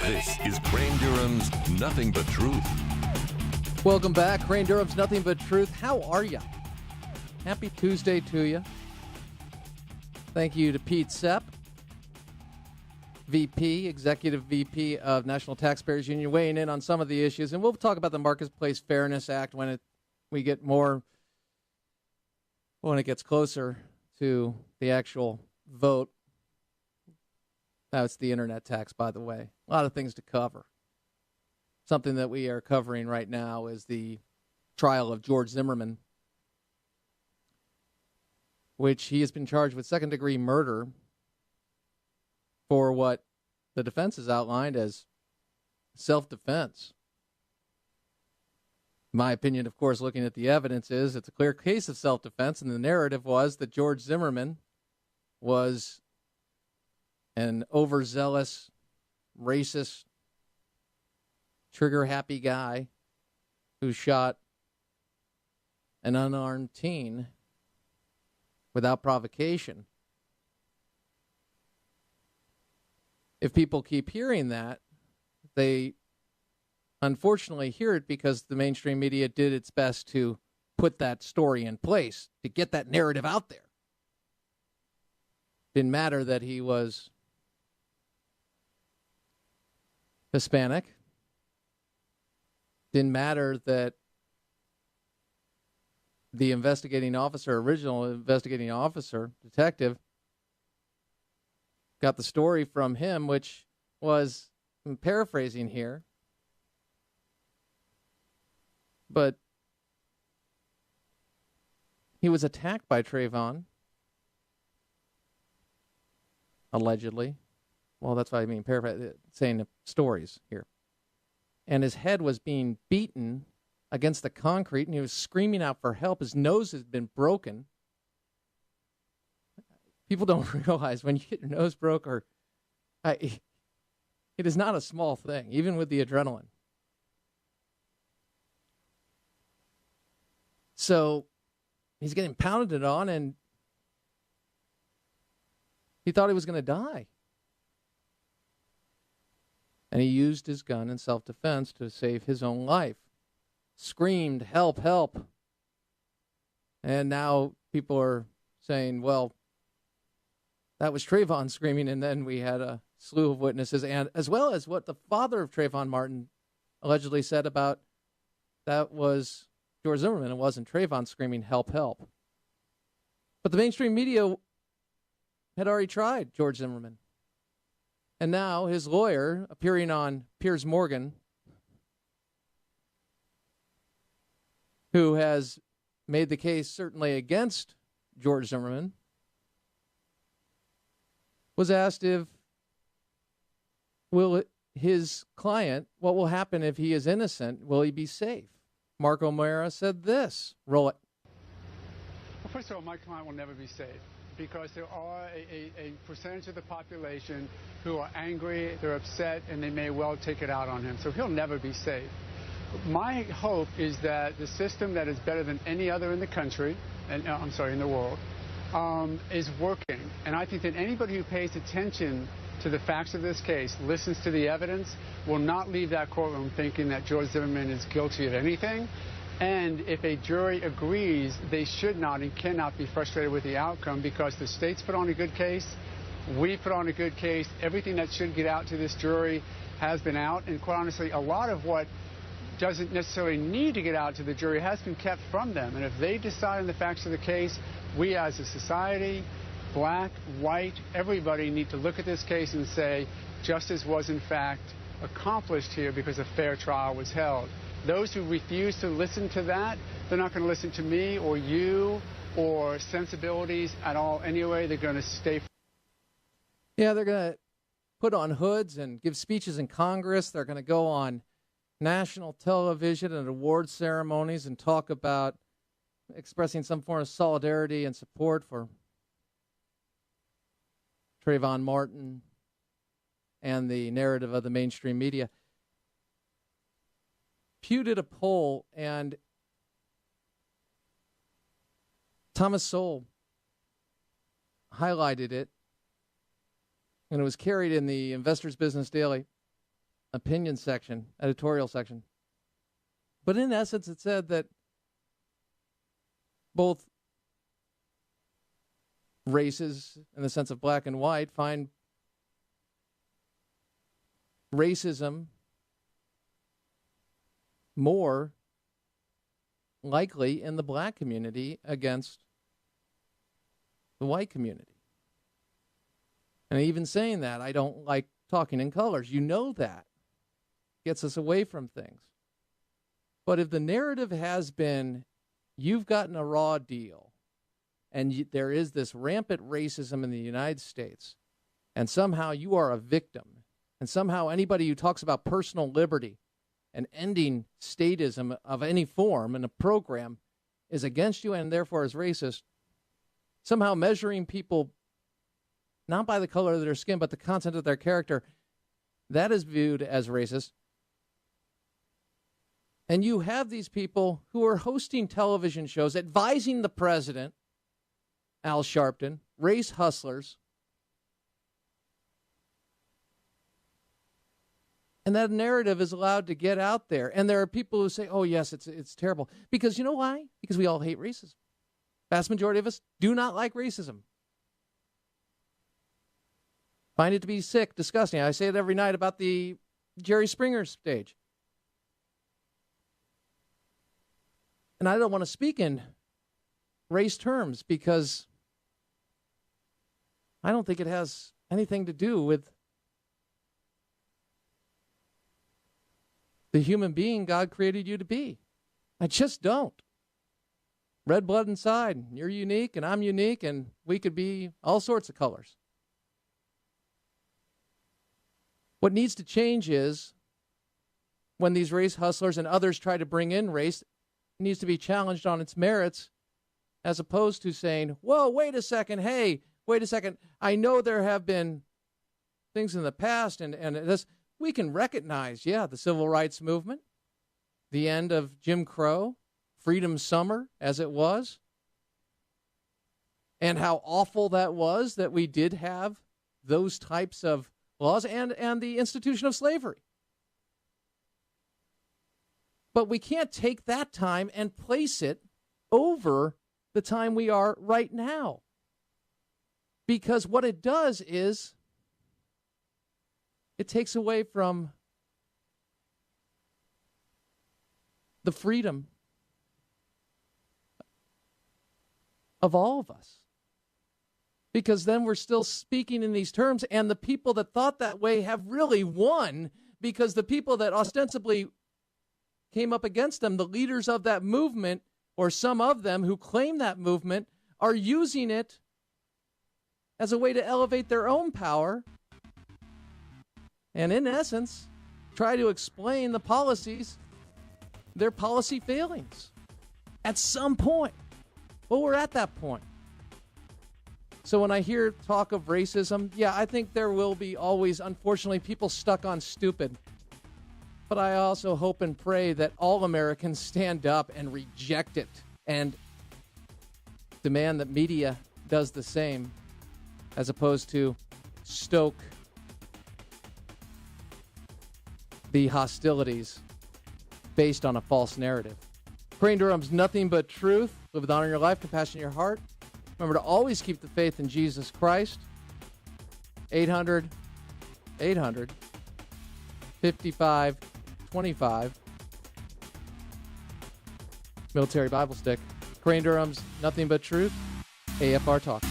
This is Crane Durham's Nothing But Truth. Welcome back. Crane Durham's Nothing But Truth. How are you? Happy Tuesday to you. Thank you to Pete Sepp, VP, Executive VP of National Taxpayers Union, weighing in on some of the issues. And we'll talk about the Marketplace Fairness Act when it gets closer to the actual vote. That's the internet tax, by the way. A lot of things to cover. Something that we are covering right now is the trial of George Zimmerman, which he has been charged with second-degree murder for what the defense has outlined as self-defense. My opinion, of course, looking at the evidence, is it's a clear case of self-defense, and the narrative was that George Zimmerman was an overzealous, racist, trigger-happy guy who shot an unarmed teen without provocation. If people keep hearing that, they unfortunately hear it because the mainstream media did its best to put that story in place, to get that narrative out there. Didn't matter that he was Hispanic. Didn't matter that the original investigating officer, detective, got the story from him, which was, I'm paraphrasing here, but he was attacked by Trayvon, allegedly. Well, that's what I mean, saying the stories here. And his head was being beaten against the concrete, and he was screaming out for help. His nose has been broken. People don't realize when you get your nose broke, it is not a small thing, even with the adrenaline. So he's getting pounded on, and he thought he was going to die. And he used his gun in self-defense to save his own life. Screamed, help, help. And now people are saying, well, that was Trayvon screaming, and then we had a slew of witnesses, and as well as what the father of Trayvon Martin allegedly said about that was George Zimmerman. It wasn't Trayvon screaming, help, help. But the mainstream media had already tried George Zimmerman. And now his lawyer, appearing on Piers Morgan, who has made the case certainly against George Zimmerman, was asked his client, what will happen if he is innocent? Will he be safe? Mark O'Mara said this. Roll it. Well, first of all, my client will never be safe because there are a percentage of the population who are angry, they're upset, and they may well take it out on him. So he'll never be safe. My hope is that the system that is better than any other in the country, in the world, is working. And I think that anybody who pays attention to the facts of this case, listens to the evidence, will not leave that courtroom thinking that George Zimmerman is guilty of anything. And if a jury agrees, they should not and cannot be frustrated with the outcome because the state's put on a good case, we put on a good case, everything that should get out to this jury has been out, and quite honestly, a lot of what doesn't necessarily need to get out to the jury has been kept from them. And if they decide on the facts of the case, we as a society, black, white, everybody need to look at this case and say justice was in fact accomplished here because a fair trial was held. Those who refuse to listen to that, they're not going to listen to me or you or sensibilities at all anyway. They're going to stay. Yeah, they're going to put on hoods and give speeches in Congress. They're going to go on national television and award ceremonies and talk about expressing some form of solidarity and support for Trayvon Martin and the narrative of the mainstream media. Pew did a poll, and Thomas Sowell highlighted it, and it was carried in the Investors Business Daily. opinion section, editorial section. But in essence, it said that both races, in the sense of black and white, find racism more likely in the black community against the white community. And even saying that, I don't like talking in colors. You know that. Gets us away from things. But if the narrative has been, you've gotten a raw deal, and there is this rampant racism in the United States, and somehow you are a victim, and somehow anybody who talks about personal liberty and ending statism of any form in a program is against you and therefore is racist, somehow measuring people not by the color of their skin, but the content of their character, that is viewed as racist. And you have these people who are hosting television shows, advising the president, Al Sharpton, race hustlers. And that narrative is allowed to get out there. And there are people who say, oh, yes, it's terrible. Because you know why? Because we all hate racism. Vast majority of us do not like racism. Find it to be sick, disgusting. I say it every night about the Jerry Springer stage. And I don't want to speak in race terms because I don't think it has anything to do with the human being God created you to be. I just don't. Red blood inside. You're unique and I'm unique and we could be all sorts of colors. What needs to change is when these race hustlers and others try to bring in race, it needs to be challenged on its merits as opposed to saying, whoa, wait a second, hey, wait a second. I know there have been things in the past and this we can recognize, the civil rights movement, the end of Jim Crow, Freedom Summer as it was, and how awful that was that we did have those types of laws and the institution of slavery. But we can't take that time and place it over the time we are right now. Because what it does is it takes away from the freedom of all of us. Because then we're still speaking in these terms, and the people that thought that way have really won, because the people that ostensibly came up against them, the leaders of that movement, or some of them who claim that movement, are using it as a way to elevate their own power and, in essence, try to explain the policies, their policy failings at some point. Well, we're at that point. So when I hear talk of racism, I think there will be always, unfortunately, people stuck on stupid. But I also hope and pray that all Americans stand up and reject it and demand that media does the same, as opposed to stoke the hostilities based on a false narrative. Crane Durham's Nothing But Truth. Live with honor in your life, compassion in your heart. Remember to always keep the faith in Jesus Christ. 800-55-25. Military Bible Stick. Crane Durham's Nothing But Truth. AFR Talk.